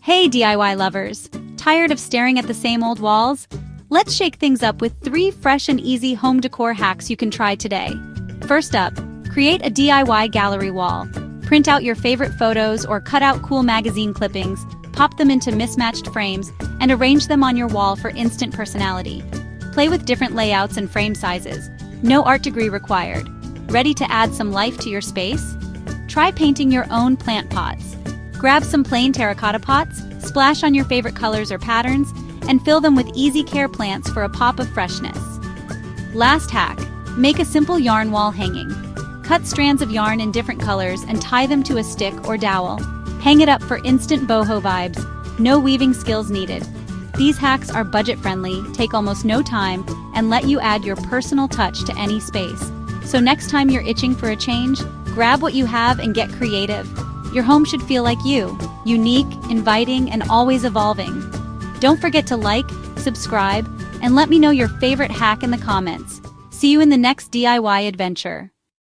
Hey DIY lovers! Tired of staring at the same old walls? Let's shake things up with 3 fresh and easy home decor hacks you can try today. First up, create a DIY gallery wall. Print out your favorite photos or cut out cool magazine clippings, pop them into mismatched frames, and arrange them on your wall for instant personality. Play with different layouts and frame sizes. No art degree required. Ready to add some life to your space? Try painting your own plant pots. Grab some plain terracotta pots, splash on your favorite colors or patterns, and fill them with easy care plants for a pop of freshness. Last hack, make a simple yarn wall hanging. Cut strands of yarn in different colors and tie them to a stick or dowel. Hang it up for instant boho vibes. No weaving skills needed. These hacks are budget-friendly, take almost no time, and let you add your personal touch to any space. So next time you're itching for a change, grab what you have and get creative. Your home should feel like you, unique, inviting, and always evolving. Don't forget to like, subscribe, and let me know your favorite hack in the comments. See you in the next DIY adventure.